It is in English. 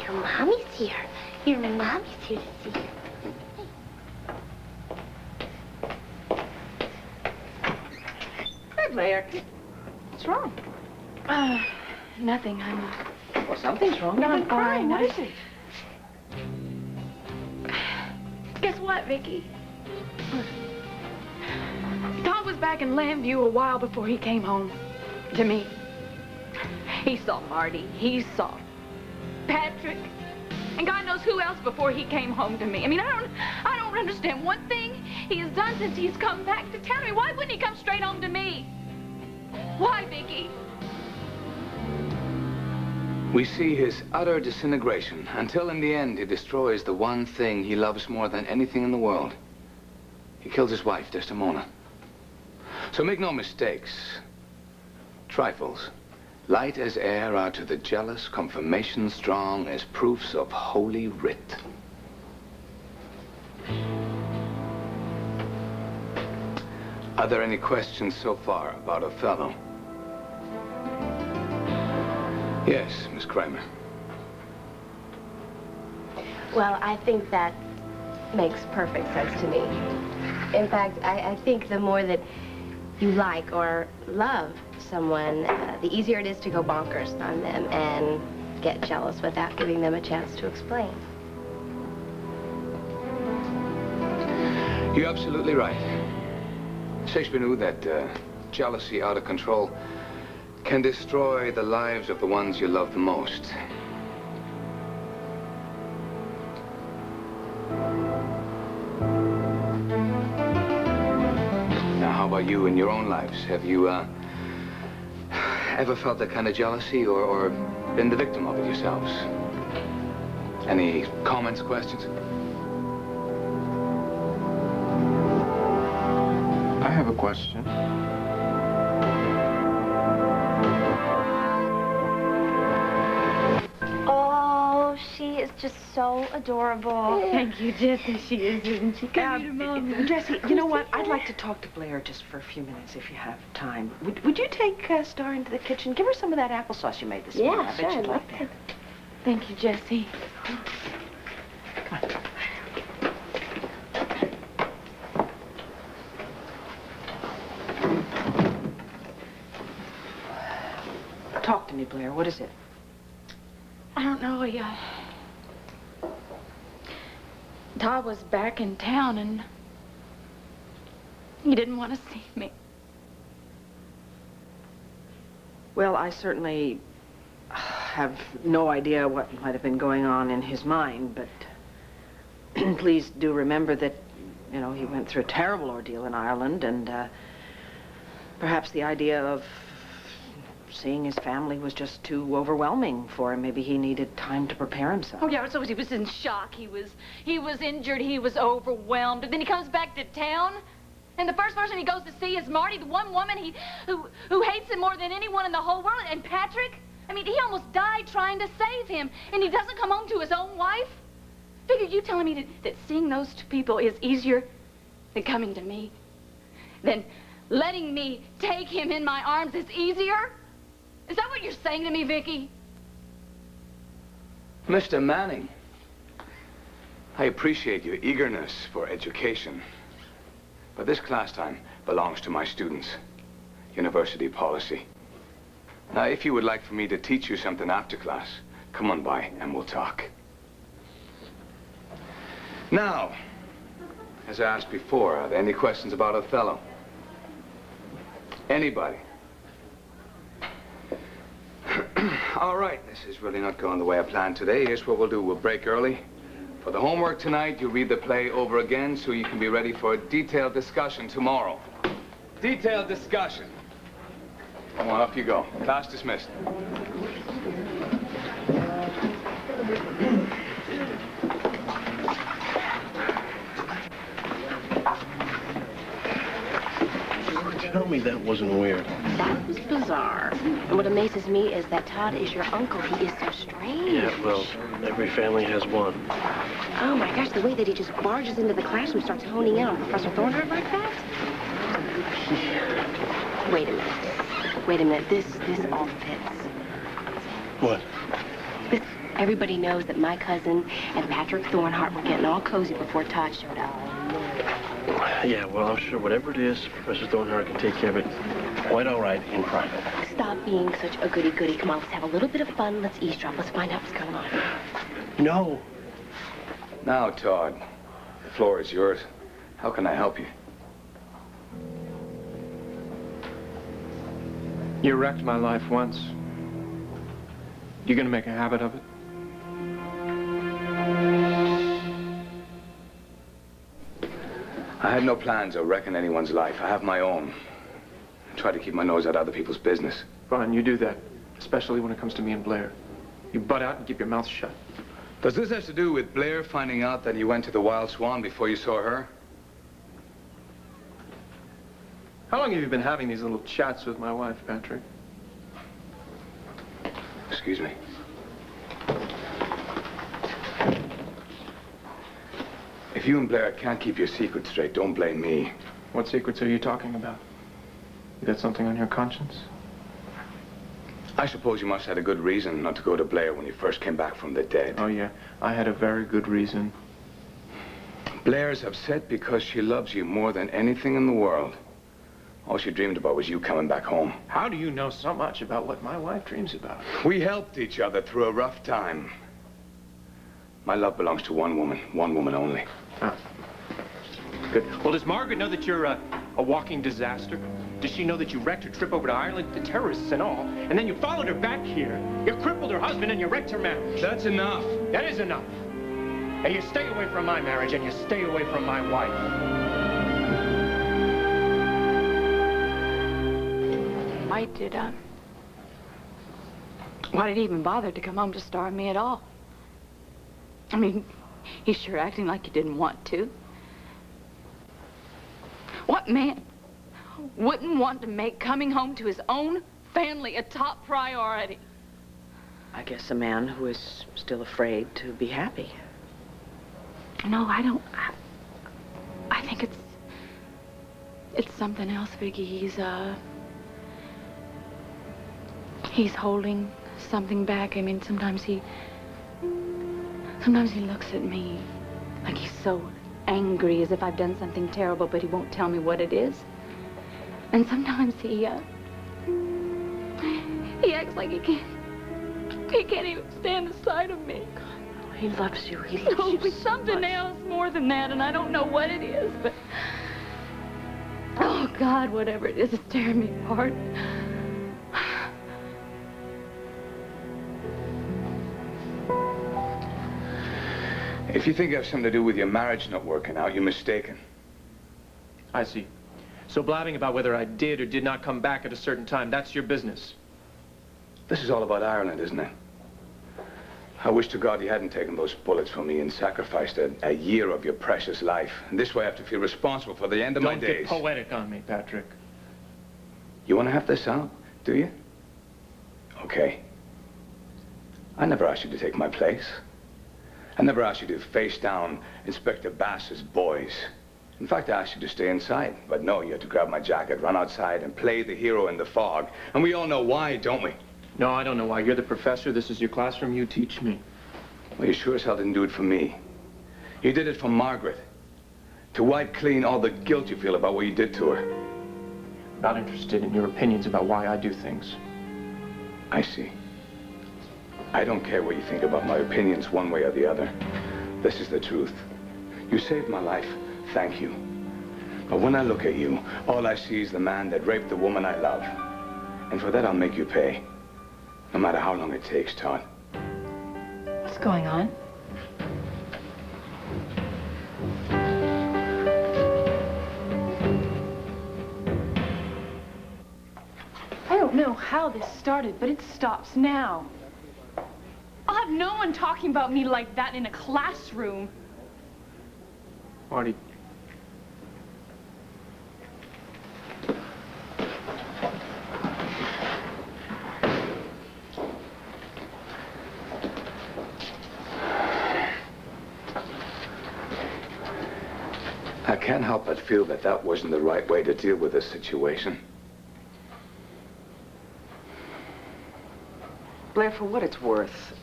Your mommy's here. Your mommy's here to see you. Hey, Blair. What's wrong? Nothing. Well, something's wrong. No, You've I'm been crying. fine. What is it? Guess what, Vicki? Todd was back in Lambview a while before he came home to me. He saw Marty. He saw Patrick. And God knows who else before he came home to me. I mean, I don't understand one thing he has done since he's come back to town. I mean, why wouldn't he come straight home to me? Why, Vicki? We see his utter disintegration until in the end he destroys the one thing he loves more than anything in the world. He kills his wife, Desdemona. So make no mistakes. Trifles, light as air, are to the jealous confirmation strong as proofs of holy writ. Are there any questions so far about Othello? Yes, Miss Kramer. Well, I think that makes perfect sense to me. In fact, I think the more that you like or love someone, the easier it is to go bonkers on them and get jealous without giving them a chance to explain. You're absolutely right. Shakespeare knew that jealousy out of control can destroy the lives of the ones you love the most. Now, how about you in your own lives? Have you ever felt that kind of jealousy or been the victim of it yourselves? Any comments, questions? I have a question. Oh, she is just so adorable. Thank you, Jessie. She is, isn't she? Come here, Mom. Jessie, you know what? I'd like to talk to Blair just for a few minutes if you have time. Would you take Star into the kitchen? Give her some of that applesauce you made this morning. I bet she'd like that. Thank you, Jessie. Come on. Talk to me, Blair. What is it? I don't know. Todd was back in town and he didn't want to see me. Well, I certainly have no idea what might have been going on in his mind, but please do remember that, you know, he went through a terrible ordeal in Ireland, and perhaps the idea of seeing his family was just too overwhelming for him. Maybe he needed time to prepare himself. Oh, yeah, so he was in shock. He was injured. He was overwhelmed. And then he comes back to town, and the first person he goes to see is Marty, the one woman who hates him more than anyone in the whole world. And Patrick, I mean, he almost died trying to save him, and he doesn't come home to his own wife? Figure you telling me that seeing those two people is easier than coming to me? Then letting me take him in my arms is easier? Is that what you're saying to me, Vicki? Mr. Manning, I appreciate your eagerness for education, but this class time belongs to my students. University policy. Now, if you would like for me to teach you something after class, come on by and we'll talk. Now, as I asked before, are there any questions about Othello? Anybody? All right, this is really not going the way I planned today. Here's what we'll do. We'll break early. For the homework tonight, you read the play over again so you can be ready for a detailed discussion tomorrow. Detailed discussion. Come on, up you go. Class dismissed. Tell me that wasn't weird. That was bizarre. And what amazes me is that Todd is your uncle. He is so strange. Yeah, well, every family has one. Oh, my gosh, the way that he just barges into the classroom and starts honing in on Professor Thornhart like that? Wait a minute. Wait a minute. This all fits. What? Everybody knows that my cousin and Patrick Thornhart were getting all cozy before Todd showed up. Yeah, well, I'm sure whatever it is, Professor Thornhart can take care of it quite all right in private. Stop being such a goody-goody. Come on, let's have a little bit of fun. Let's eavesdrop. Let's find out what's going on. No. Now, Todd, the floor is yours. How can I help you? You wrecked my life once. You gonna make a habit of it? I had no plans of wrecking anyone's life. I have my own. I try to keep my nose out of other people's business. Fine, you do that. Especially when it comes to me and Blair. You butt out and keep your mouth shut. Does this have to do with Blair finding out that you went to the Wild Swan before you saw her? How long have you been having these little chats with my wife, Patrick? Excuse me. If you and Blair can't keep your secret straight, don't blame me. What secrets are you talking about? You got something on your conscience? I suppose you must have had a good reason not to go to Blair when you first came back from the dead. Oh, yeah. I had a very good reason. Blair's upset because she loves you more than anything in the world. All she dreamed about was you coming back home. How do you know so much about what my wife dreams about? We helped each other through a rough time. My love belongs to one woman only. Ah. Good. Well, does Margaret know that you're a walking disaster? Does she know that you wrecked her trip over to Ireland, the terrorists and all, and then you followed her back here? You crippled her husband and you wrecked her marriage. That's enough. That is enough. And you stay away from my marriage and you stay away from my wife. Why did he even bother to come home to starve me at all? I mean, he's sure acting like he didn't want to. What man wouldn't want to make coming home to his own family a top priority? I guess a man who is still afraid to be happy. No, I don't. I think it's something else, Vicki. He's holding something back. I mean, sometimes he looks at me like he's so angry, as if I've done something terrible, but he won't tell me what it is. And sometimes he acts like he can't even stand the sight of me. He loves you. He loves you It's something else more than that, and I don't know what it is, but oh God, whatever it is, it's tearing me apart. If you think it has something to do with your marriage not working out, you're mistaken. I see. So blabbing about whether I did or did not come back at a certain time, that's your business. This is all about Ireland, isn't it? I wish to God you hadn't taken those bullets from me and sacrificed a year of your precious life. And this way I have to feel responsible for the end of my days. Don't get poetic on me, Patrick. You want to have this out, do you? Okay. I never asked you to take my place. I never asked you to face down Inspector Bass's boys. In fact, I asked you to stay inside. But no, you had to grab my jacket, run outside, and play the hero in the fog. And we all know why, don't we? No, I don't know why. You're the professor. This is your classroom. You teach me. Well, you sure as hell didn't do it for me. You did it for Margaret. To wipe clean all the guilt you feel about what you did to her. Not interested in your opinions about why I do things. I see. I don't care what you think about my opinions one way or the other. This is the truth. You saved my life. Thank you. But when I look at you, all I see is the man that raped the woman I love. And for that, I'll make you pay. No matter how long it takes, Todd. What's going on? I don't know how this started, but it stops now. I'll have no one talking about me like that in a classroom. Marty. I can't help but feel that that wasn't the right way to deal with this situation. Blair, for what it's worth,